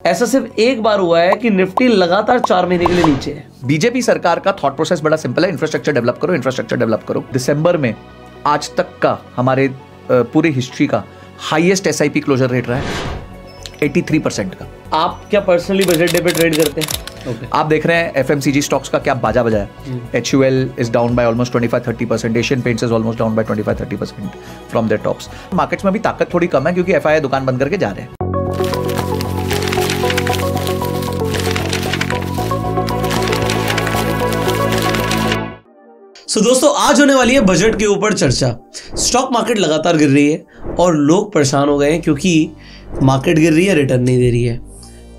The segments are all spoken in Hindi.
ऐसा सिर्फ एक बार हुआ है कि निफ्टी लगातार 4 महीने के लिए नीचे है। बीजेपी सरकार का थॉट प्रोसेस बड़ा सिंपल है, इंफ्रास्ट्रक्चर डेवलप करो, इंफ्रास्ट्रक्चर डेवलप करो। दिसंबर में आज तक का हमारे पूरी हिस्ट्री का हाईएस्ट एसआईपी क्लोजर रेट रहा है 83% का। आप क्या पर्सनली बजट डे पे ट्रेड करते हैं? आप देख रहे हैं एफएमसीजी स्टॉक्स का क्या बाजा बजाया। HUL is down by almost 25-30%, Asian Paints is almost down by 25-30% from their tops. Markets में भी ताकत थोड़ी कम है क्योंकि एफआई दुकान बंद करके जा रहे हैं। दोस्तों आज होने वाली है बजट के ऊपर चर्चा। स्टॉक मार्केट लगातार गिर रही है और लोग परेशान हो गए हैं क्योंकि मार्केट गिर रही है, रिटर्न नहीं दे रही है।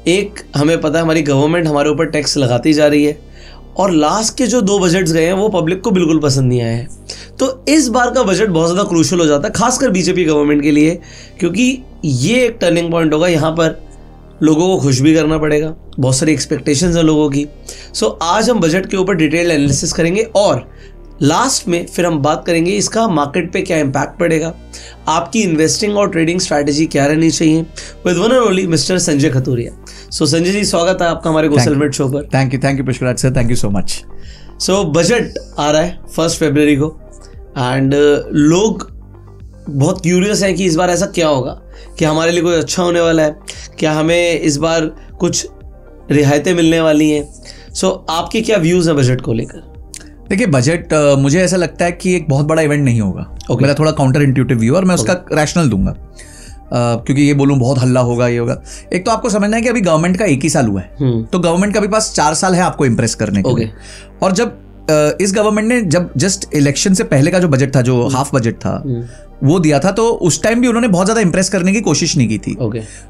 एक हमें पता है हमारी गवर्नमेंट हमारे ऊपर टैक्स लगाती जा रही है और लास्ट के जो 2 बजट्स गए हैं वो पब्लिक को बिल्कुल पसंद नहीं आए हैं। तो इस बार का बजट बहुत ज़्यादा क्रूशियल हो जाता है, खासकर बीजेपी गवर्नमेंट के लिए, क्योंकि ये एक टर्निंग पॉइंट होगा। यहाँ पर लोगों को खुश भी करना पड़ेगा, बहुत सारी एक्सपेक्टेशंस हैं लोगों की। आज हम बजट के ऊपर डिटेल एनालिसिस करेंगे और लास्ट में फिर हम बात करेंगे इसका मार्केट पे क्या इम्पैक्ट पड़ेगा, आपकी इन्वेस्टिंग और ट्रेडिंग स्ट्रैटेजी क्या रहनी चाहिए, with one and only mister Sanjay Khaturia. Sanjay ji, स्वागत है आपका हमारे गोसलमेट शो पर। Thank you Pushparaj sir, thank you so much. Budget आ रहा है 1 फरवरी को एंड लोग बहुत क्यूरियस हैं कि इस बार ऐसा क्या होगा, कि हमारे लिए कोई अच्छा होने वाला है, क्या हमें इस बार कुछ रियायतें मिलने वाली हैं। आपके क्या व्यूज़ हैं बजट को लेकर? देखिए, बजट मुझे ऐसा लगता है कि एक बहुत बड़ा इवेंट नहीं होगा। मेरा थोड़ा काउंटर इंट्यूटिव व्यू और मैं उसका रैशनल दूंगा, क्योंकि ये बोलूं बहुत हल्ला होगा, ये होगा। एक तो आपको समझना है कि अभी गवर्नमेंट का 1 ही साल हुआ है, तो गवर्नमेंट का भी पास 4 साल है आपको इंप्रेस करने के लिए। और जब इस गवर्नमेंट ने जब जस्ट इलेक्शन से पहले का जो बजट था, जो हाफ बजट था, वो दिया था, तो उस टाइम भी उन्होंने बहुत ज्यादा इंप्रेस करने की कोशिश नहीं की थी।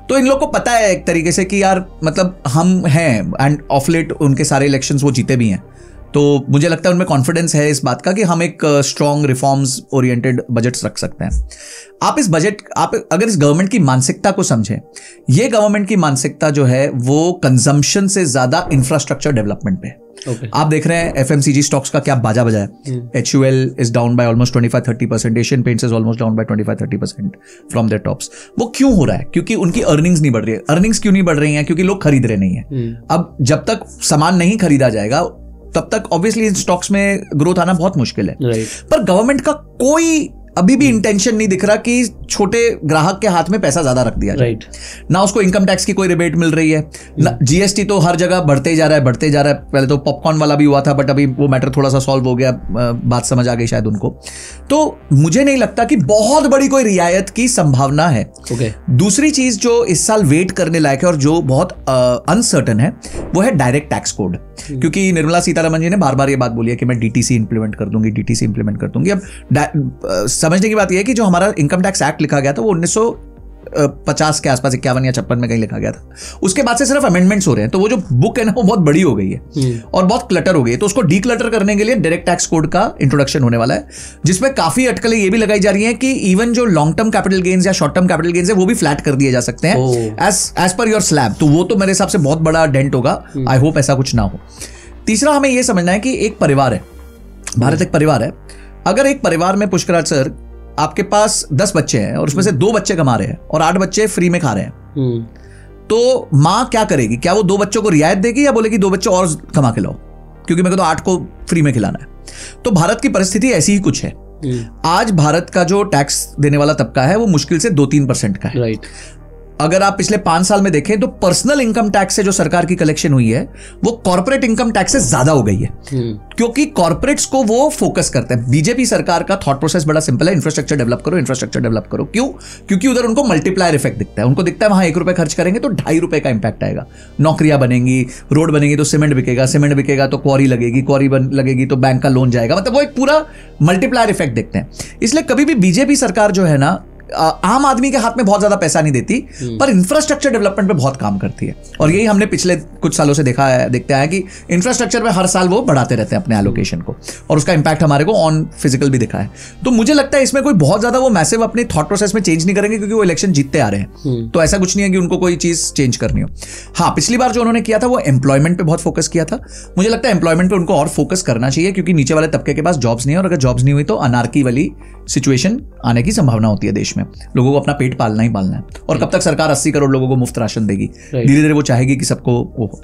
तो इन लोग को पता है एक तरीके से कि यार मतलब हम हैं, एंड ऑफ लेट उनके सारे इलेक्शंस वो जीते भी हैं। तो मुझे लगता है उनमें कॉन्फिडेंस है इस बात का कि हम एक स्ट्रॉन्ग रिफॉर्म्स ओरिएंटेड बजट्स रख सकते हैं। आप अगर इस गवर्नमेंट की मानसिकता को समझें, ये गवर्नमेंट की मानसिकता जो है वो कंजम्पशन से ज्यादा इंफ्रास्ट्रक्चर डेवलपमेंट पे है। आप देख रहे हैं एफएमसीजी स्टॉक्स का क्या बाजा बजाया। HUL is down by almost 25-30%, Asian Paints is almost down by 25-30% from their tops. वो क्यों हो रहा है? क्योंकि उनकी अर्निंग्स नहीं बढ़ रही है। अर्निंग्स क्यों नहीं बढ़ रही हैं? क्योंकि लोग खरीद रहे नहीं है। अब जब तक सामान नहीं खरीदा जाएगा तब तक ऑब्वियसली इन स्टॉक्स में ग्रोथ आना बहुत मुश्किल है। पर गवर्नमेंट का कोई अभी भी इंटेंशन नहीं दिख रहा कि छोटे ग्राहक के हाथ में पैसा ज्यादा रख दिया जाए। ना उसको इनकम टैक्स की कोई रिबेट मिल रही है, ना जीएसटी तो हर जगह बढ़ते ही जा रहा है। पहले तो पॉपकॉर्न वाला भी हुआ था, बट अभी वो मैटर थोड़ा सा सॉल्व हो गया, बात समझ आ गई शायद उनको। तो मुझे नहीं लगता कि बहुत बड़ी कोई रियायत की संभावना है। दूसरी चीज जो इस साल वेट करने लायक है और जो बहुत अनसर्टन है, वो है डायरेक्ट टैक्स कोड। क्योंकि निर्मला सीतारमण जी ने बार बार ये बात बोली है कि मैं डीटीसी इंप्लीमेंट कर दूंगी। अब समझने की बात यह है कि जो हमारा इनकम टैक्स एक्ट लिखा गया था वो 1950 के आसपास 51 या 56 में कहीं लिखा गया था। उसके बाद से सिर्फ अमेंडमेंट्स हो रहे हैं, तो वो जो बुक है ना वो बहुत बड़ी हो गई है और बहुत क्लटर हो गई है। तो उसको डीक्लटर करने के लिए डायरेक्ट टैक्स कोड का इंट्रोडक्शन होने वाला है, जिसमें काफी अटकलें ये भी लगाई जा रही हैं कि इवन जो लॉन्ग टर्म कैपिटल गेन्स या शॉर्ट टर्म कैपिटल गेन्स है वो भी फ्लैट कर दिए जा सकते हैं एज पर योर स्लैब। तो वो तो मेरे हिसाब से बहुत बड़ा डेंट होगा। आई होप ऐसा कुछ ना हो। तीसरा, हमें यह समझना है कि एक परिवार है, भारत एक परिवार है। अगर एक परिवार में पुष्कराज सर आपके पास 10 बच्चे हैं और उसमें से 2 बच्चे कमा रहे हैं और 8 बच्चे फ्री में खा रहे हैं, तो माँ क्या करेगी? क्या वो 2 बच्चों को रियायत देगी या बोलेगी 2 बच्चे और कमा के लाओ, क्योंकि मेरे को तो 8 को फ्री में खिलाना है? तो भारत की परिस्थिति ऐसी ही कुछ है। आज भारत का जो टैक्स देने वाला तबका है वो मुश्किल से 2-3% का है। अगर आप पिछले 5 साल में देखें तो पर्सनल इनकम टैक्स से जो सरकार की कलेक्शन हुई है वो कॉर्पोरेट इनकम टैक्स से ज्यादा हो गई है, क्योंकि कॉर्पोरेट्स को वो फोकस करते हैं। बीजेपी सरकार का थॉट प्रोसेस बड़ा सिंपल है, इंफ्रास्ट्रक्चर डेवलप करो। क्यों? क्योंकि उधर उनको मल्टीप्लायर इफेक्ट दिखता है। उनको दिखता है वहां 1 रुपए खर्च करेंगे तो 2.5 रुपए का इंपैक्ट आएगा। नौकरियां बनेंगी, रोड बनेगी तो सीमेंट बिकेगा तो क्वारी लगेगी तो बैंक का लोन जाएगा। मतलब वो एक पूरा मल्टीप्लायर इफेक्ट देखते हैं। इसलिए कभी भी बीजेपी सरकार जो है ना, आम आदमी के हाथ में बहुत ज्यादा पैसा नहीं देती, पर इंफ्रास्ट्रक्चर डेवलपमेंट पे बहुत काम करती है। और यही हमने पिछले कुछ सालों से देखते हैं कि इंफ्रास्ट्रक्चर में हर साल वो बढ़ाते रहते हैं अपने एलोकेशन को, और उसका इंपैक्ट हमारे को ऑन फिजिकल भी दिखा है। तो मुझे लगता है इसमें कोई बहुत ज्यादा वो मैसिव अपने थॉट प्रोसेस में चेंज नहीं करेंगे, क्योंकि वो इलेक्शन जीतते आ रहे हैं। तो ऐसा कुछ नहीं है कि उनको कोई चीज चेंज करनी हो। हाँ, पिछली बार जो उन्होंने किया था वो एम्प्लॉयमेंट पे बहुत फोकस किया था। मुझे लगता है एम्प्लॉयमेंट पे उनको और फोकस करना चाहिए, क्योंकि नीचे वाले तबके के पास जॉब्स नहीं है, और अगर जॉब्स नहीं हुई तो अनार्की वाली सिचुएशन आने की संभावना होती है देश में। है, लोगों को अपना पेट पालना ही पालना है। और कब तक सरकार 80 करोड़ लोगों को मुफ्त राशन देगी? धीरे धीरे वो चाहेगी कि सबको वो हो।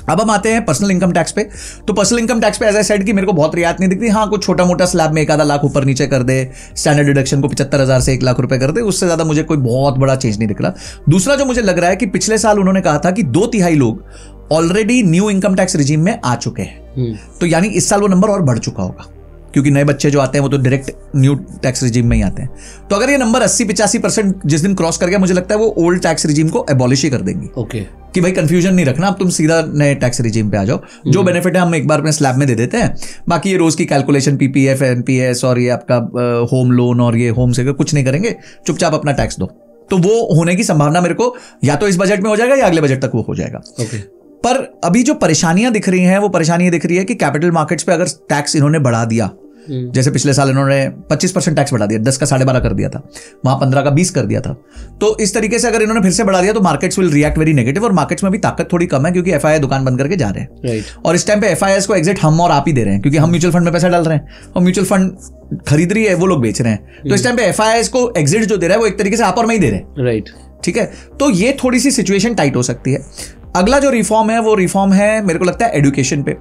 अब हम आते हैं पर्सनल इनकम टैक्स पे। तो पर्सनल इनकम टैक्स पे एज आई सेड कि मेरे को बहुत रियायत नहीं दिखती। हाँ, कुछ छोटा मोटा स्लैब में 1 आधा लाख ऊपर नीचे कर दे, स्टैंडर्ड डिडक्शन को 75,000 से 1 लाख रुपए कर दे, उससे ज्यादा मुझे कोई बहुत बड़ा चेंज नहीं दिख रहा। दूसरा जो मुझे लग रहा है कि पिछले साल उन्होंने कहा था कि 2/3 लोग already knew income tax regime में आ चुके हैं, तो यानी इस साल वो नंबर और बढ़ चुका होगा, क्योंकि नए बच्चे जो आते हैं वो तो डायरेक्ट न्यू टैक्स रिजीम में ही आते हैं। तो अगर ये नंबर 80-85% जिस दिन क्रॉस कर गया, मुझे लगता है वो ओल्ड टैक्स रिजीम को एबॉलिश ही कर देंगे। ओके, कि भाई कंफ्यूजन नहीं रखना, अब तुम सीधा नए टैक्स रिजीम पे आ जाओ। जो बेनिफिट है हम एक बार अपने स्लैब में दे देते हैं, बाकी ये रोज की कैलकुलेशन पीपीएफ, एनपीएस और ये आपका होम लोन और ये होम से कुछ नहीं करेंगे, चुपचाप अपना टैक्स दो। तो वो होने की संभावना मेरे को या तो इस बजट में हो जाएगा या अगले बजट तक वो हो जाएगा। ओके। पर अभी जो परेशानियां दिख रही हैं, वो परेशानी दिख रही है कि कैपिटल मार्केट्स पे अगर टैक्स इन्होंने बढ़ा दिया, जैसे पिछले साल इन्होंने 25% टैक्स बढ़ा दिया, 10 का 12.5 कर दिया था, वहां 15 का 20 कर दिया था, तो इस तरीके से अगर इन्होंने फिर से बढ़ा दिया तो markets will react very negative. और मार्केट्स में भी ताकत थोड़ी कम है, क्योंकि एफआईआई दुकान बंद करके जा रहे हैं। राइट। और इस टाइम पे एफआईआई को एग्जिट हम और आप ही दे रहे हैं, क्योंकि हम म्यूचुअल फंड में पैसा डाल रहे हैं और म्यूचुअल फंड खरीद रही है, वो लोग बेच रहे हैं। तो इस टाइम पे एफआईआई को एग्जिट जो दे रहा है वो एक तरीके से आप और मैं ही दे रहे हैं। राइट। ठीक है, तो ये थोड़ी सी सिचुएशन टाइट हो सकती है। अगला जो रिफॉर्म है वो रिफॉर्म है मेरे को लगता है एजुकेशन पे।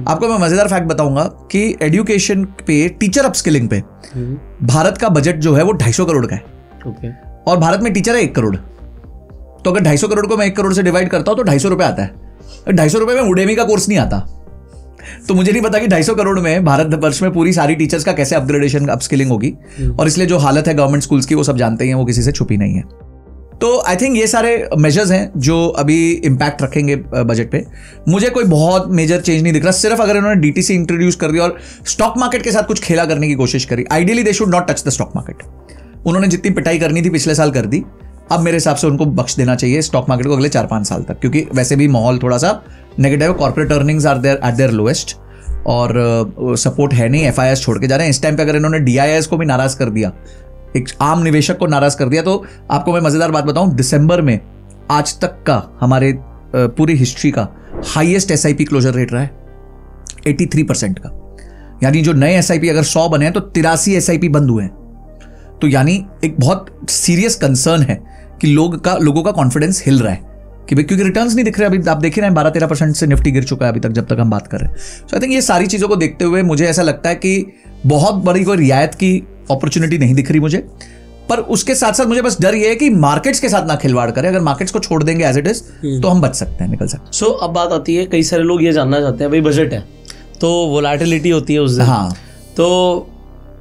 आपको मैं मजेदार फैक्ट बताऊंगा कि एजुकेशन पे, टीचर अपस्किलिंग पे भारत का बजट जो है वो 250 करोड़ का है। ओके। और भारत में टीचर है 1 करोड़। तो अगर 250 करोड़ को मैं 1 करोड़ से डिवाइड करता हूं तो 250 रुपए आता है। 250 रुपए में उडेमी का कोर्स नहीं आता। तो मुझे नहीं पता कि 250 करोड़ में भारत वर्ष में पूरी सारी टीचर्स का कैसे अपग्रेडेशन, अपस्किलिंग होगी। और इसलिए जो हालत है गवर्नमेंट स्कूल्स की वो सब जानते हैं, वो किसी से छुपी नहीं है। तो आई थिंक ये सारे मेजर्स हैं जो अभी इम्पैक्ट रखेंगे बजट पे। मुझे कोई बहुत मेजर चेंज नहीं दिख रहा। सिर्फ अगर इन्होंने डीटीसी इंट्रोड्यूस कर दिया और स्टॉक मार्केट के साथ कुछ खेला करने की कोशिश करी, ideally they should not touch the stock market. उन्होंने जितनी पिटाई करनी थी पिछले साल कर दी, अब मेरे हिसाब से उनको बख्श देना चाहिए स्टॉक मार्केट को अगले 4-5 साल तक, क्योंकि वैसे भी माहौल थोड़ा सा नेगेटिव है। Corporate earnings are there at their lowest और सपोर्ट है नहीं। एफआईआईएस छोड़ के जा रहे हैं। इस टाइम पे अगर इन्होंने डीआईएस को भी नाराज कर दिया, एक आम निवेशक को नाराज कर दिया, तो आपको मैं मजेदार बात बताऊं, दिसंबर में आज तक का हमारे पूरी हिस्ट्री का हाईएस्ट एसआईपी क्लोजर रेट रहा है 83% का। यानी जो नए एसआईपी अगर 100 बने हैं तो 83 एसआईपी बंद हुए हैं। तो यानी एक बहुत सीरियस कंसर्न है कि लोगों का कॉन्फिडेंस हिल रहा है कि भाई, क्योंकि रिटर्न्स नहीं दिख रहे। अभी आप देख रहे हैं 12-13% से निफ्टी गिर चुका है अभी तक, जब तक हम बात कर रहे हैं। सो आई थिंक ये सारी चीजों को देखते हुए मुझे ऐसा लगता है कि बहुत बड़ी कोई रियायत की अपॉर्चुनिटी नहीं दिख रही मुझे। पर उसके साथ साथ मुझे बस डर ये है कि मार्केट्स के साथ ना खिलवाड़ करें। अगर मार्केट्स को छोड़ देंगे एज इट इज तो हम बच सकते हैं, निकल सकते हैं। सो अब बात आती है, कई सारे लोग ये जानना चाहते हैं, भाई बजट है तो वोलेटिलिटी होती है उस दिन। हाँ, तो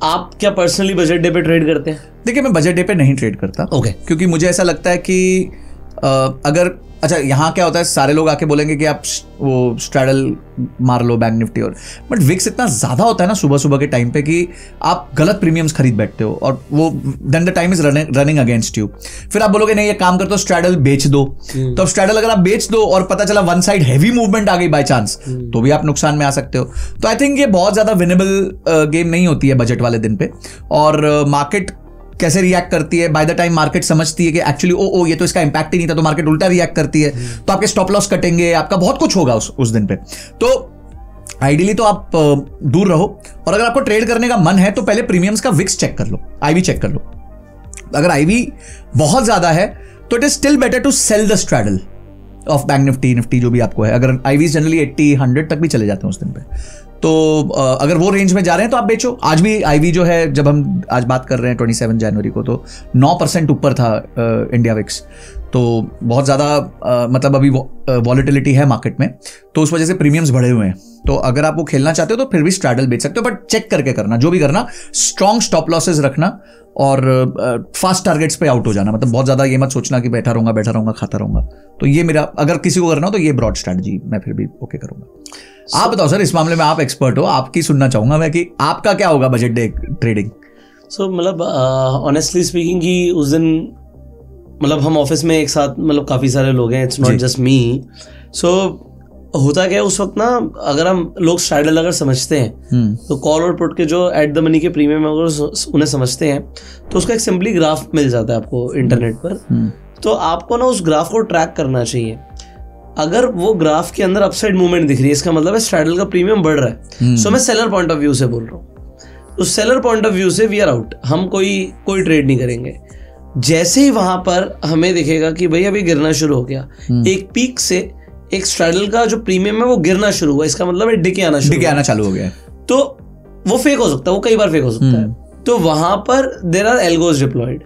आप क्या पर्सनली बजट डे पे ट्रेड करते हैं? देखिए, मैं बजट डे पे नहीं ट्रेड करता। ओके। क्योंकि मुझे ऐसा लगता है कि अगर अच्छा, यहाँ क्या होता है, सारे लोग आके बोलेंगे कि आप वो स्ट्रैडल मार लो बैंक निफ्टी और, बट विक्स इतना ज्यादा होता है ना सुबह सुबह के टाइम पे कि आप गलत प्रीमियम्स खरीद बैठते हो और वो then the time is running against you. फिर आप बोलोगे नहीं, ये काम करते हो स्ट्रैडल बेच दो। तो अब स्ट्रैडल अगर आप बेच दो और पता चला वन साइड हैवी मूवमेंट आ गई बाय चांस, तो भी आप नुकसान में आ सकते हो। तो आई थिंक ये बहुत ज्यादा विनेबल गेम नहीं होती है बजट वाले दिन पे। और मार्केट कैसे रिएक्ट करती है, बाय द टाइम मार्केट समझती है कि एक्चुअली ये तो इसका इंपैक्ट ही नहीं था, तो मार्केट उल्टा रिएक्ट करती है। तो आपके स्टॉप लॉस कटेंगे, आपका बहुत कुछ होगा उस दिन पे। तो आइडियली तो आप दूर रहो। और अगर आपको ट्रेड करने का मन है तो पहले प्रीमियम्स का विक्स चेक कर लो, आईवी चेक कर लो। अगर आईवी बहुत ज्यादा है तो it is still better to sell the straddle of bank Nifty जो भी आपको है। अगर आईवी जनरली 80-100 तक भी चले जाते हैं उस दिन पे, तो अगर वो रेंज में जा रहे हैं तो आप बेचो। आज भी आईवी जो है, जब हम आज बात कर रहे हैं 27 जनवरी को, तो 9% ऊपर था इंडिया विक्स। तो बहुत ज़्यादा मतलब अभी वॉलेटिलिटी है मार्केट में, तो उस वजह से प्रीमियम्स बढ़े हुए हैं। तो अगर आप वो खेलना चाहते हो तो फिर भी स्ट्रैडल बेच सकते हो, बट चेक करके करना। जो भी करना, स्ट्रॉन्ग स्टॉप लॉसेस रखना और फास्ट टारगेट्स पे आउट हो जाना। मतलब बहुत ज़्यादा ये मत सोचना कि बैठा रहूंगा खाता रहूंगा। तो ये मेरा, अगर किसी को करना हो तो ये ब्रॉड स्ट्रैटेजी मैं फिर भी ओके करूंगा। आप बताओ सर, इस मामले में आप एक्सपर्ट हो, आपकी सुनना चाहूंगा मैं कि आपका क्या होगा बजट डे ट्रेडिंग। सो मतलब ऑनेस्टली स्पीकिंग कि उस दिन मतलब हम ऑफिस में एक साथ, मतलब काफ़ी सारे लोग हैं, इट्स नॉट जस्ट मी। सो होता क्या है उस वक्त ना, अगर हम लोग स्ट्रैडल अगर समझते हैं तो कॉल और पुट के जो एट द मनी के प्रीमियम अगर उन्हें समझते हैं तो उसका एक सिंपली ग्राफ मिल जाता है आपको इंटरनेट पर। तो आपको ना उस ग्राफ को ट्रैक करना चाहिए। अगर वो ग्राफ के अंदर अपसाइड मूवमेंट दिख रही है, इसका मतलब है स्ट्रैडल का प्रीमियम बढ़ रहा है। सो मैं सेलर पॉइंट ऑफ व्यू से बोल रहा हूँ। उस सेलर पॉइंट ऑफ व्यू से वी आर आउट, हम कोई ट्रेड नहीं करेंगे। जैसे ही वहां पर हमें दिखेगा कि भाई अभी गिरना शुरू हो गया, एक पीक से एक स्ट्रैडल का जो प्रीमियम है वो गिरना शुरू हुआ, इसका मतलब है डिके आना चालू हो गया, तो वो फेक हो सकता है, वो कई बार फेक हो सकता है। तो वहां पर देयर आर एल्गोज डिप्लॉयड।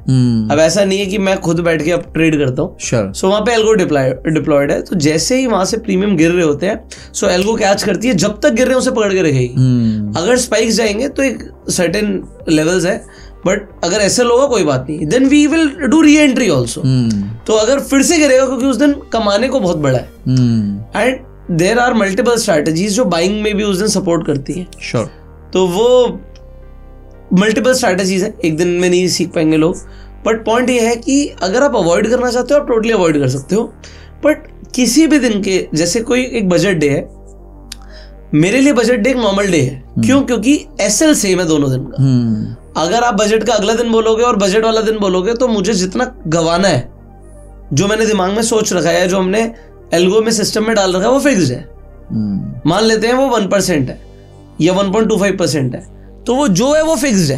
अब ऐसा नहीं है कि मैं खुद बैठ के अब ट्रेड करता हूँ, सो वहां पे एल्गो डिप्लॉयड है। तो जैसे ही वहां से प्रीमियम गिर रहे होते हैं, सो एल्गो कैच करती है, जब तक गिर रहे हैं उसे पकड़ के रखेगी। अगर स्पाइक्स जाएंगे तो एक सर्टेन लेवल्स है, बट अगर ऐसे होगा कोई बात नहीं, then we will do re entry also. तो अगर फिर से गिरेगा, क्योंकि उस दिन कमाने को बहुत बड़ा है, and there are multiple strategies जो बाइंग में भी उस दिन सपोर्ट करती है। श्योर। तो वो मल्टीपल स्ट्रैटेजीज है, एक दिन में नहीं सीख पाएंगे लोग, बट पॉइंट ये है कि अगर आप अवॉइड करना चाहते हो आप टोटली अवॉइड कर सकते हो, बट किसी भी दिन के, जैसे कोई एक बजट डे है, मेरे लिए बजट डे एक नॉर्मल डे है। क्यों? क्योंकि एसएल सेम है दोनों दिन का। अगर आप बजट का अगला दिन बोलोगे और बजट वाला दिन बोलोगे, तो मुझे जितना गंवाना है, जो मैंने दिमाग में सोच रखा है, जो हमने एल्गो में सिस्टम में डाल रखा है, वो फिक्स्ड है। मान लेते हैं वो 1% है या 1.25% है, तो वो जो है वो फिक्स्ड है,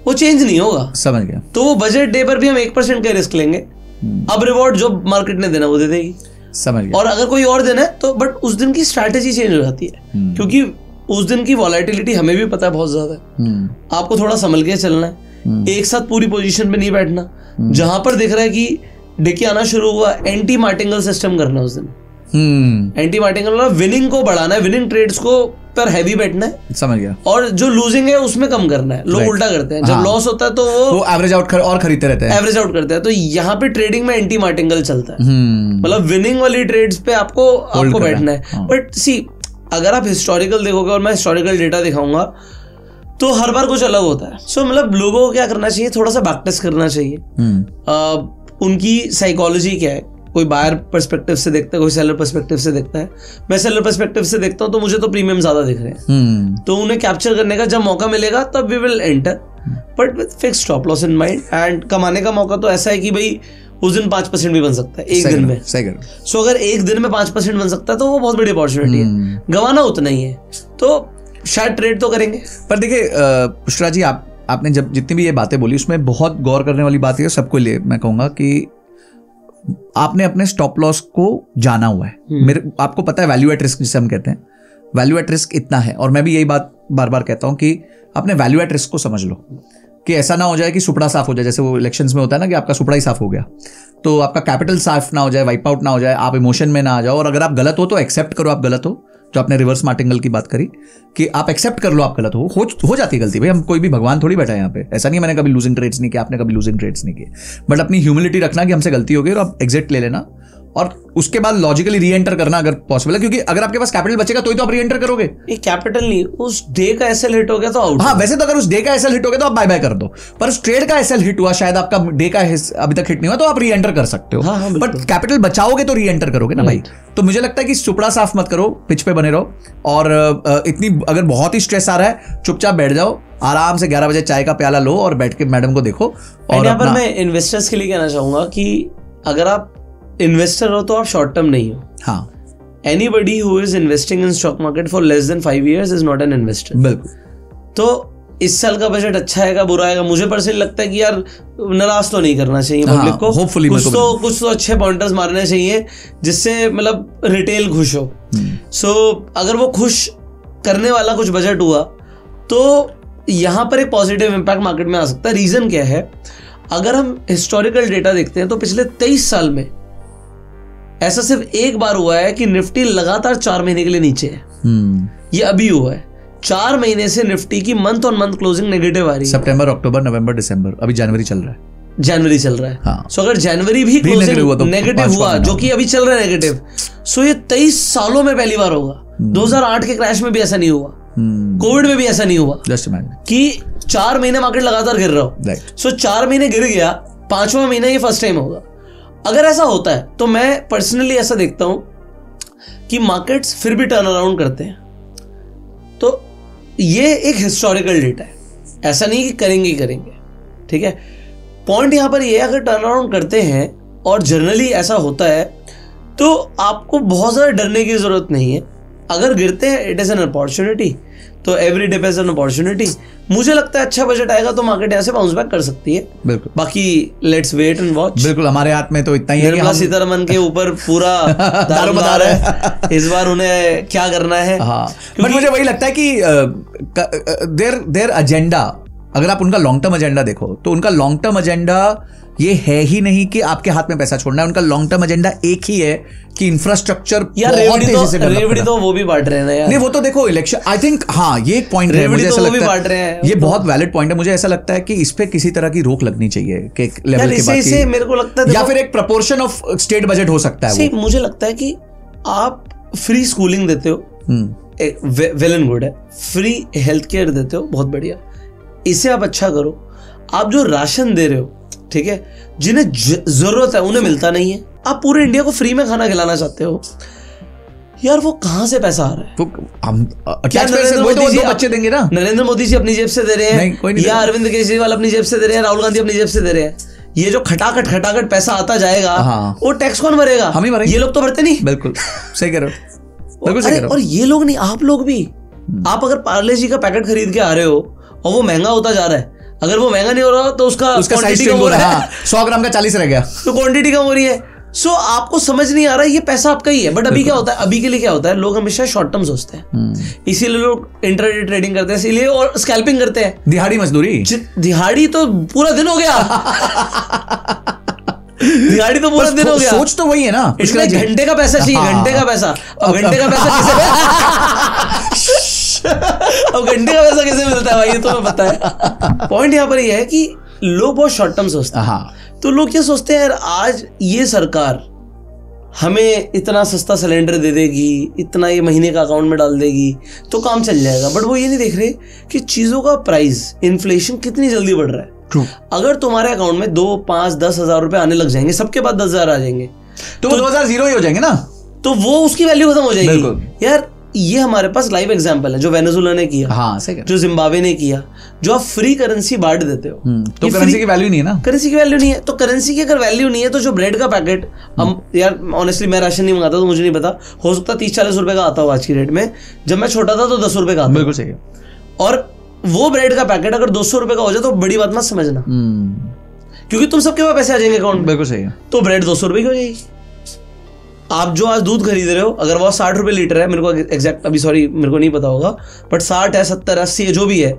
वो चेंज नहीं होगा। समझ गया। तो वो बजट डे पर भी हम 1% का रिस्क लेंगे, अब रिवॉर्ड जो मार्केट ने देना वो दे देगी। समझ गया। और अगर कोई और दिन है तो बट उस दिन की स्ट्रैटेजी चेंज हो जाती है, क्योंकि उस दिन की वॉलेटिलिटी हमें भी पता है बहुत ज्यादा है। आपको थोड़ा संभल के चलना है, एक साथ पूरी पोजीशन पे नहीं बैठना। जहां पर दिख रहा है कि डिके आना शुरू हुआ, एंटी मार्टिंगल सिस्टम करना उस दिन। एंटी मार्टिंगल विनिंग को बढ़ाना है, विनिंग ट्रेड्स को पर हैवी बैठना है। समझ गया। और जो लूजिंग है उसमें कम करना है। लोग उल्टा करते हैं, जब लॉस होता है तो वो एवरेज आउट और खरीदते रहते हैं, एवरेज आउट करते हैं। तो यहाँ पे ट्रेडिंग में एंटी मार्टिंगल चलता है, मतलब विनिंग वाली ट्रेड्स पे आपको बैठना है। बट सी, अगर आप हिस्टोरिकल देखोगे और मैं हिस्टोरिकल डेटा दिखाऊंगा तो हर बार कुछ अलग होता है। सो मतलब लोगों को क्या करना चाहिए, थोड़ा सा बैक टेस्ट करना चाहिए। उनकी साइकोलॉजी क्या है, कोई बायर पर्सपेक्टिव से देखता है, कोई सेलर पर्सपेक्टिव से देखता है। मैं सेलर पर्सपेक्टिव से देखता हूँ तो मुझे तो प्रीमियम ज्यादा दिख रहे हैं, तो उन्हें कैप्चर करने का जब मौका मिलेगा तब we will enter, but with fixed stop loss in mind. And कमाने का मौका तो ऐसा है कि भाई उस दिन 5% भी बन सकता है एक दिन में। सो अगर एक दिन में 5% बन सकता है तो वो बहुत बड़ी अपॉर्चुनिटी है, गंवाना उतना ही है, तो शायद ट्रेड तो करेंगे। पर देखिए पुष्करा जी, आपने जब जितनी भी ये बातें बोली उसमें बहुत गौर करने वाली बात है सबको लिए मैं कहूँगा कि आपने अपने स्टॉप लॉस को जाना हुआ है। आपको पता है वैल्यू एट रिस्क जिसे हम कहते हैं, वैल्यू एट रिस्क इतना है। और मैं भी यही बात बार बार कहता हूं कि अपने वैल्यू एट रिस्क को समझ लो, कि ऐसा ना हो जाए कि सुपड़ा साफ हो जाए, जैसे वो इलेक्शंस में होता है ना कि आपका सुपड़ा ही साफ हो गया, तो आपका कैपिटल साफ ना हो जाए, वाइप आउट ना हो जाए, आप इमोशन में ना आ जाओ। और अगर आप गलत हो तो एक्सेप्ट करो आप गलत हो, जो आपने रिवर्स मार्टिंगल की बात करी कि आप एक्सेप्ट कर लो आप गलत हो जाती है गलती। भाई हम कोई भी भगवान थोड़ी बैठा है यहाँ पे, ऐसा नहीं मैंने कभी लूजिंग ट्रेड्स नहीं किया, आपने कभी लूजिंग ट्रेड्स नहीं किए, बट अपनी ह्यूमिलिटी रखना कि हमसे गलती हो गई और आप एग्जिट ले लेना और उसके बाद लॉजिकली री एंटर करना अगर पॉसिबल है, क्योंकि अगर आपके पास कैपिटल बचेगा तो ही तो आप री एंटर करोगे। ये कैपिटल नहीं, उस डे का एसएल हिट हो गया तो आउट। हाँ, वैसे तो अगर उस डे का एसएल हिट हो गया तो आप बाय बाय कर दो, पर उस ट्रेड का एसएल हिट हुआ, शायद आपका डे का अभी तक हिट नहीं हुआ, तो आप री एंटर कर सकते हो। हाँ, बट कैपिटल बचाओगे तो री एंटर करोगे ना भाई। तो मुझे लगता है कि सुपड़ा साफ मत करो, पिच पे बने रहो, और इतनी अगर बहुत ही स्ट्रेस आ रहा है चुपचाप बैठ जाओ, आराम से 11 बजे चाय का प्याला लो और बैठ के मैडम को देखो। और यहाँ पर मैं इन्वेस्टर्स के लिए कहना चाहूंगा कि अगर आप इन्वेस्टर हो तो आप शॉर्ट टर्म नहीं हो। हाँ, anybody who is investing in stock market for less than 5 years is not an investor. बिल्कुल। तो इस साल का बजट अच्छा है बुरा है, मुझे पर्सनली लगता है कि यार नाराज तो नहीं करना चाहिए पब्लिक को। होपफुली कुछ तो अच्छे पॉइंटर्स मारने चाहिए जिससे मतलब रिटेल खुश हो। सो अगर वो खुश करने वाला कुछ बजट हुआ तो यहाँ पर एक पॉजिटिव इम्पैक्ट मार्केट में आ सकता है। रीजन क्या है, अगर हम हिस्टोरिकल डेटा देखते हैं तो पिछले 23 साल में ऐसा सिर्फ एक बार हुआ है कि निफ्टी लगातार 4 महीने के लिए नीचे है। ये अभी हुआ है, 4 महीने से निफ्टी की month on month closing negative आ रही है। सितंबर, अक्टूबर, नवंबर, दिसंबर, अभी जनवरी चल रहा है। हाँ। सो अगर जनवरी भी नेगेटिव हुआ, जो कि अभी चल रहा है नेगेटिव, सो ये 23 सालों में पहली बार होगा। 2008 के क्रैश में भी ऐसा नहीं हुआ, कोविड में भी ऐसा नहीं हुआ कि 4 महीने मार्केट लगातार गिर रहा हो। सो 4 महीने गिर गया, 5वां महीना ये फर्स्ट टाइम होगा। अगर ऐसा होता है तो मैं पर्सनली ऐसा देखता हूं कि मार्केट्स फिर भी टर्न अराउंड करते हैं। तो ये एक हिस्टोरिकल डेटा है, ऐसा नहीं कि करेंगे ही करेंगे, ठीक है। पॉइंट यहां पर ये है, अगर टर्न अराउंड करते हैं और जनरली ऐसा होता है तो आपको बहुत ज्यादा डरने की जरूरत नहीं है। अगर गिरते हैं इट इज एन अपॉर्चुनिटी, तो every day is an opportunity. मुझे लगता है अच्छा बजट आएगा तो मार्केट यहाँ से बाउंस बैक कर सकती है। बिल्कुल, बाकी लेट्स वेट एंड वॉच। बिल्कुल, हमारे हाथ में तो इतना ही है कि निर्मला सीतारमन के ऊपर पूरा दारोमदार है इस बार, उन्हें क्या करना है। हाँ, बट मुझे वही लगता है कि देयर एजेंडा, अगर आप उनका लॉन्ग टर्म एजेंडा देखो तो उनका लॉन्ग टर्म एजेंडा ये है ही नहीं कि आपके हाथ में पैसा छोड़ना है। उनका लॉन्ग टर्म एजेंडा एक ही है कि इंफ्रास्ट्रक्चर रेवड़ी तो वो भी बांट रहे हैं ना यार। नहीं, वो तो देखो इलेक्शन, आई थिंक, हाँ ये एक पॉइंट है, मुझे ऐसा लगता है ये बहुत वैलिड पॉइंट है। मुझे ऐसा लगता है कि इस पे किसी तरह की रोक लगनी चाहिए कि एक लेवल के बाद मेरे को लगता है, या फिर एक प्रपोर्शन ऑफ स्टेट बजट हो सकता है। मुझे लगता है कि आप फ्री स्कूलिंग देते हो, वेल एंड गुड है, फ्री हेल्थ केयर देते हो, बहुत बढ़िया, इसे आप अच्छा करो। आप जो राशन दे रहे हो, ठीक है, जिन्हें जरूरत है उन्हें मिलता नहीं है, आप पूरे इंडिया को फ्री में खाना खिलाना चाहते हो यार, वो कहां से पैसा आ रहा है? क्या नरेंद्र मोदी जी बच्चे देंगे ना? नरेंद्र मोदी जी अपनी जेब से दे रहे हैं, या अरविंद केजरीवाल अपनी जेब से दे रहे हैं, राहुल गांधी अपनी जेब से दे रहे हैं। ये जो खटाखट पैसा आता जाएगा, वो टैक्स कौन भरेगा? हम ही भरेंगे। ये लोग तो भरते नहीं। बिल्कुल सही कह रहे हो, बिल्कुल सही कह रहे हो। और ये लोग नहीं, आप लोग भी, आप अगर पार्ले जी का पैकेट खरीद के आ रहे हो और वो महंगा होता जा रहा है, अगर वो महंगा नहीं हो रहा तो उसका साइज कम हो रहा है, 100 ग्राम का 40 रह गया, तो क्वांटिटी कम हो रही है। सो आपको समझ नहीं आ रहा है ये पैसा आपका ही है। बट अभी क्या होता है, अभी के लिए क्या होता है, लोग हमेशा शॉर्ट टर्म सोचते हैं, इसीलिए लोग इंट्राडे ट्रेडिंग करते हैं, इसीलिए और स्कैल्पिंग करते हैं। दिहाड़ी मजदूरी, दिहाड़ी तो पूरा दिन हो गया दिहाड़ी तो पूरा दिन हो गया। सोच तो वही है ना, इसलिए घंटे का पैसा चाहिए, घंटे का पैसा। अब घंटे का पैसा कैसे अब घंटे का पैसा कैसे मिलता है भाई, ये तो मैं पता है। पॉइंट यहाँ पर ये है कि लोग बहुत शॉर्ट टर्म सोचते हैं। तो लोग क्या सोचते हैं यार, आज ये सरकार हमें इतना सस्ता सिलेंडर दे देगी, इतना ये महीने का अकाउंट में डाल देगी तो काम चल जाएगा। बट वो ये नहीं देख रहे कि चीजों का प्राइस, इन्फ्लेशन कितनी जल्दी बढ़ रहा है। True. अगर तुम्हारे अकाउंट में 2, 5, 10 हजार रुपए आने लग जाएंगे, सबके पास 10,000 आ जाएंगे, तो 2000 जीरो ही हो जाएंगे ना, तो वो उसकी वैल्यू खत्म हो जाएगी। यार ये हमारे पास लाइव एग्जांपल है, जो वेनेजुएला ने किया, हाँ, सही, जो जिम्बाब्वे ने किया। जो आप फ्री करेंसी बांट देते हो, तो करेंसी की वैल्यू नहीं है ना, करेंसी की वैल्यू नहीं है। तो करेंसी की अगर वैल्यू नहीं है तो जो ब्रेड का पैकेट, हम यार ऑनेस्टली मैं राशन नहीं मंगाता तो मुझे नहीं पता, हो सकता 30-40 रुपए का आता हो आज की रेट में, जब मैं छोटा था तो 10 रुपए का आता। बिल्कुल सही है। और वो ब्रेड का पैकेट अगर 200 रुपए का हो जाए तो बड़ी बात मत समझना, क्योंकि तुम सबके पास पैसे आ जाएंगे अकाउंट में। बिल्कुल सही है। तो ब्रेड 200 रुपए की हो जाएगी। आप जो आज दूध खरीद रहे हो, अगर वो 60 रुपए लीटर है, मेरे को एग्जैक्ट अभी सॉरी मेरे को नहीं पता होगा, बट 60 है, 70, 80 है, जो भी है,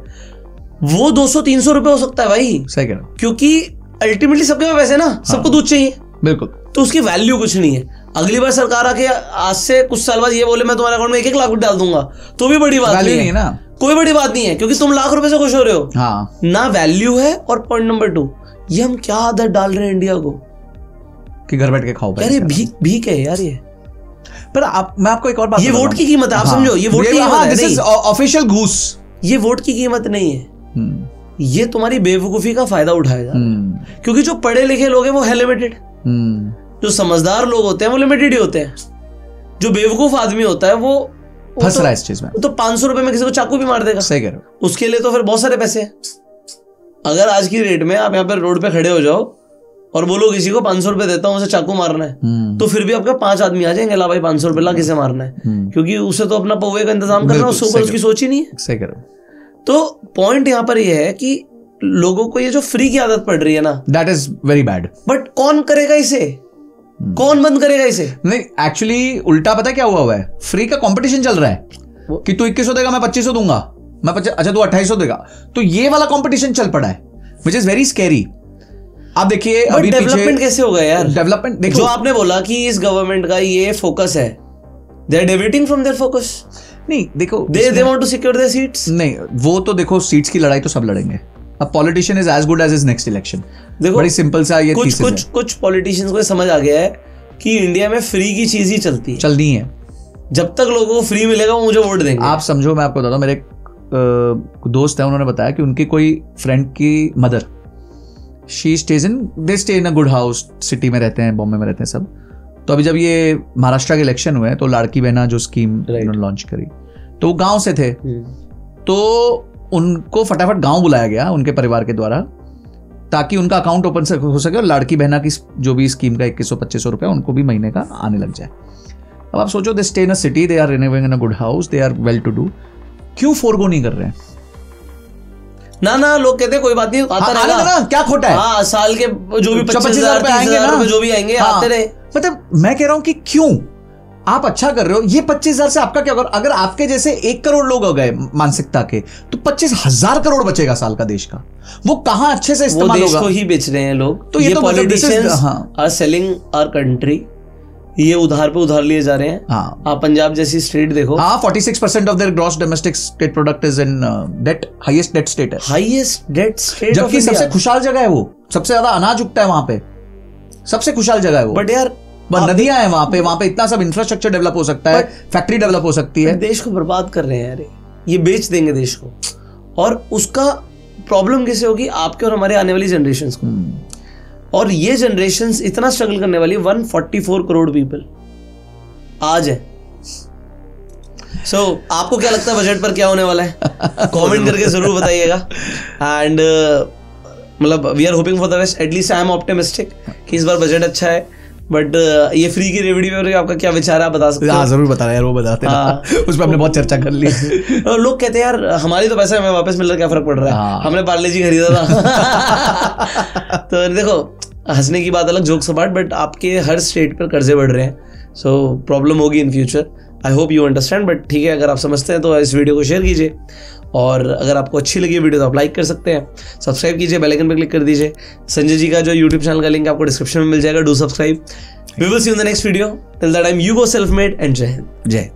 वो 200-300 रुपए हो सकता है भाई। सही कह रहे हो, क्योंकि अल्टीमेटली सबके पास पैसे ना, सबको दूध चाहिए। बिल्कुल, तो उसकी वैल्यू कुछ नहीं है। अगली बार सरकार आके आज से कुछ साल बाद ये बोले मैं तुम्हारे अकाउंट में 1-1 लाख डाल दूंगा, तो भी बड़ी बात नहीं है ना, कोई बड़ी बात नहीं है, क्योंकि तुम लाख रुपए से खुश हो रहे हो। हाँ। ना वैल्यू है। और पॉइंट नंबर 2, ये हम क्या आदत डाल रहे हैं इंडिया को कि घर बैठ के खाओ यार, ये भीख है यार ये। पर मैं आपको एक और बात, ये वोट की कीमत है, आप समझो, ये वोट की कीमत है, दिस इज ऑफिशियल घूस। ये वोट की कीमत नहीं है, ये तुम्हारी बेवकूफी का फायदा उठाया जा रहा है। क्योंकि जो पढ़े लिखे लोग हैं वो है लिमिटेड, जो समझदार लोग होते हैं वो लिमिटेड ही होते हैं। जो बेवकूफ आदमी होता है वो फंस रहा है इस चीज में, तो 500 रुपए में किसी को चाकू भी मार देगा। सही कह रहे हो। उसके लिए तो फिर बहुत सारे पैसे हैं। अगर आज की रेट में आप यहाँ पर रोड पे खड़े हो जाओ और बोलो किसी को 500 रुपए देता हूँ, उसे चाकू मारना है, तो फिर भी आपके 5 आदमी आ जाएंगे, ला भाई 500 रुपए ला, किसे मारना है, क्योंकि उसे तो अपना पौवे का इंतजाम करना, उसके ऊपर उसकी सोच ही नहीं है। सही कह रहे हो। तो पॉइंट यहाँ पर यह है कि लोगों को ये जो फ्री की आदत पड़ रही है ना, that is very bad. But कौन करेगा इसे, कौन बंद करेगा इसे? नहीं, एक्चुअली उल्टा पता क्या हुआ है, फ्री का कंपटीशन चल रहा है कि तू 2100 देगा, मैं 2500 दूंगा, मैं अच्छा तू 2800 देगा, तो ये वाला कंपटीशन चल पड़ा है, विच इज वेरी स्कैरी। आप देखिए अभी डेवलपमेंट कैसे होगा यार, डेवलपमेंट देखो, जो आपने बोला कि इस गवर्नमेंट का ये फोकस है, they are deviating from their focus. नहीं देखो, they want to secure their seats. नहीं, वो तो देखो सीट्स की लड़ाई तो सब लड़ेंगे। अब politician is as good as his next election. देखो बड़ी सिंपल सा ये कुछ पॉलिटिशियंस को समझ आ गया है कि इंडिया में फ्री की चीज ही चलनी है। जब तक लोगों को फ्री मिलेगा वो मुझे वोट देंगे। आप समझो, मैं आपको बताता हूँ, मेरे एक दोस्त है, उन्होंने बताया कि उनकी कोई फ्रेंड की mother, they stay in a good house, city में रहते हैं, बॉम्बे में रहते हैं सब। तो अभी जब ये महाराष्ट्र के इलेक्शन हुए तो लाड़की बहना जो स्कीम उन्होंने लॉन्च करी, तो वो गांव से थे, तो उनको फटाफट गांव बुलाया गया उनके परिवार के द्वारा, ताकि उनका अकाउंट ओपन हो सके और लाड़की बहना की जो भी स्कीम का 2100-2500 रुपया उनको भी महीने का आने लग जाए। अब आप सोचो, they stay in a city, they are living in a good house, they are well to do, क्यों फोरगो नहीं कर रहे हैं? ना लोग कहते हैं कोई बात नहीं, आता रहेगा ना, क्या खोटा है? हाँ, साल के जो भी 25,000 रुपए आएंगे ना, जो भी आएंगे आते रहे। मतलब मैं कह रहा हूं कि क्यों आप अच्छा कर रहे हो, ये 25,000 से आपका क्या होगा? अगर आपके जैसे 1 करोड़ लोग हो गए मानसिकता के, तो 25,000 करोड़ बचेगा साल का देश का, वो कहां अच्छे से इस्तेमाल होगा? देश को ही बेच रहे हैं लोग। तो ये तो politicians are selling our country, ये उधार पे उधार लिए जा रहे हैं। हाँ, आप पंजाब जैसी स्टेट देखो, हाँ, 46% of their gross domestic state product is in debt, highest debt state है, हाईएस्ट डेट स्टेट, जबकि सबसे खुशहाल जगह है वो, सबसे ज्यादा अनाज उगता है वहां पे, सबसे खुशहाल जगह है वो। बट यार नदियां हैं वहां पे इतना सब इंफ्रास्ट्रक्चर डेवलप हो सकता है, फैक्ट्री डेवलप हो सकती है। देश को बर्बाद कर रहे हैं यार, ये बेच देंगे देश को, और उसका प्रॉब्लम कैसे होगी? आपके और हमारे आने वाली जनरेशंस को। और ये जनरेशंस इतना स्ट्रगल करने वाली है, 144 करोड़ पीपल आज है। सो आपको क्या लगता है बजट पर क्या होने वाला है? कमेंट करके जरूर बताइएगा। एंड मतलब we are hoping for the best, at least I am optimistic कि इस बार बजट अच्छा है। बट ये फ्री की रेवड़ी पे आपका क्या विचार है, आप बता सकते हैं? हाँ, जरूर बता रहे यार, वो बताते हैं, उस पर हमने बहुत चर्चा कर ली। लोग कहते हैं यार हमारी तो पैसा हमें वापस मिल रहा है, क्या फर्क पड़ रहा है, हमने पार्ले जी खरीदा था। तो देखो, हंसने की बात अलग, जोक्स अपार्ट, बट आपके हर स्टेट पर कर्जे बढ़ रहे हैं, सो प्रॉब्लम होगी in future. I hope you understand. But ठीक है, अगर आप समझते हैं तो इस वीडियो को शेयर कीजिए, और अगर आपको अच्छी लगी वीडियो तो आप लाइक कर सकते हैं, सब्सक्राइब कीजिए, बेल आइकन पर क्लिक कर दीजिए। संजय जी का जो यूट्यूब चैनल का लिंक आपको डिस्क्रिप्शन में मिल जाएगा, do subscribe. We will see you in the next video, till that time you go self made and जय हिंद। जय।